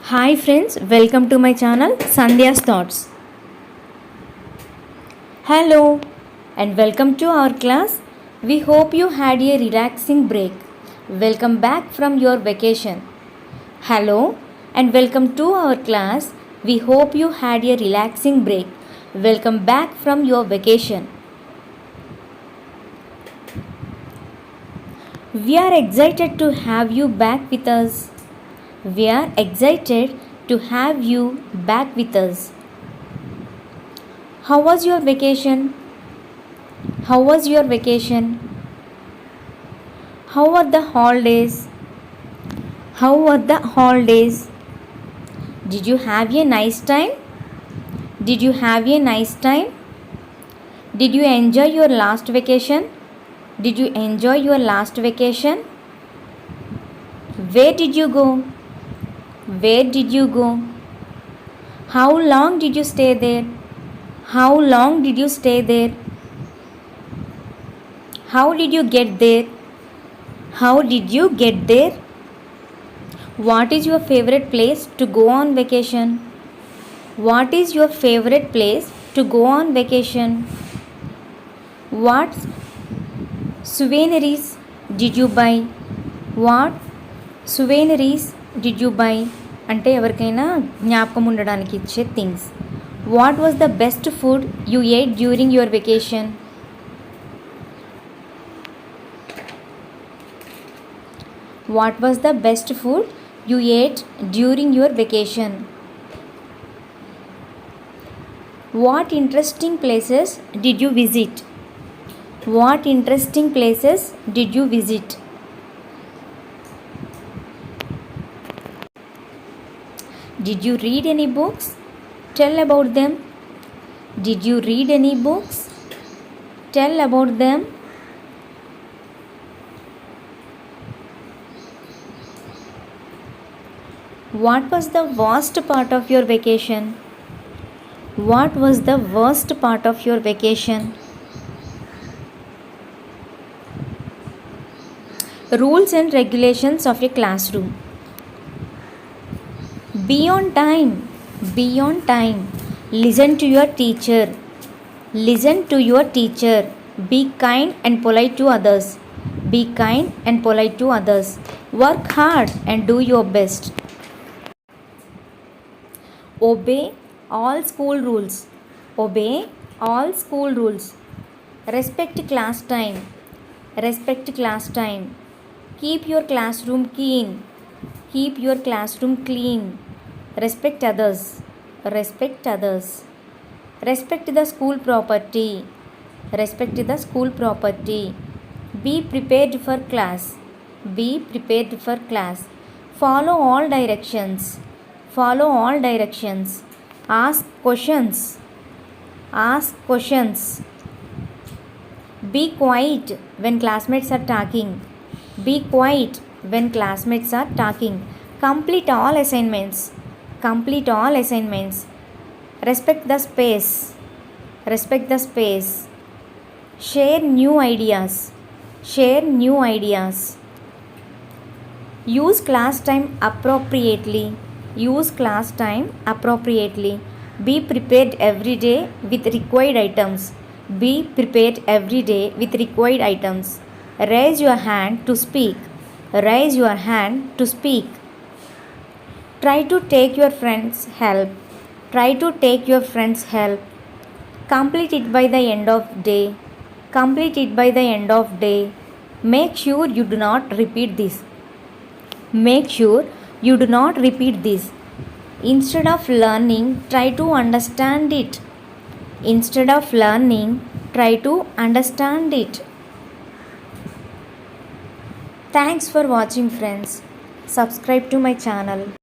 Hi friends, welcome to my channel Sandhya's Thoughts. Hello and welcome to our class. We hope you had a relaxing break. Welcome back from your vacation. Hello and welcome to our class. We hope you had a relaxing break. Welcome back from your vacation. We are excited to have you back with us. We are excited to have you back with us. How was your vacation? How was your vacation? How were the holidays? How were the holidays? Did you have a nice time? Did you have a nice time? Did you enjoy your last vacation? Did you enjoy your last vacation? Where did you go? Where did you go? How long did you stay there? How long did you stay there? How did you get there? How did you get there? What is your favorite place to go on vacation? What is your favorite place to go on vacation? What souvenirs did you buy? What souvenirs did you buy? అంటే ఎవరికైనా జ్ఞాపకం ఉండడానికి ఇచ్చే things. What was the best food you ate during your vacation? What was the best food you ate during your vacation? What interesting places did you visit? What interesting places did you visit? Did you read any books? Tell about them. Did you read any books? Tell about them. What was the worst part of your vacation? What was the worst part of your vacation? Rules and regulations of a classroom. Be on time. Be on time. Listen to your teacher. Listen to your teacher. Be kind and polite to others. Be kind and polite to others. Work hard and do your best. Obey all school rules. Obey all school rules. Respect class time. Respect class time. Keep your classroom clean. Keep your classroom clean. Respect others. Respect others. Respect the school property. Respect the school property. Be prepared for class. Be prepared for class. Follow all directions. Follow all directions. Ask questions. Ask questions. Be quiet when classmates are talking. Be quiet when classmates are talking. Complete all assignments. Complete all assignments. Respect the space. Respect the space. Share new ideas. Share new ideas. Use class time appropriately. Use class time appropriately. Be prepared every day with required items. Be prepared every day with required items. Raise your hand to speak. Raise your hand to speak. Try to take your friend's help. Try to take your friend's help. Complete it by the end of day. Complete it by the end of day. Make sure you do not repeat this. Make sure you do not repeat this. Instead of learning, try to understand it. Instead of learning, try to understand it. Thanks for watching, friends. Subscribe to my channel.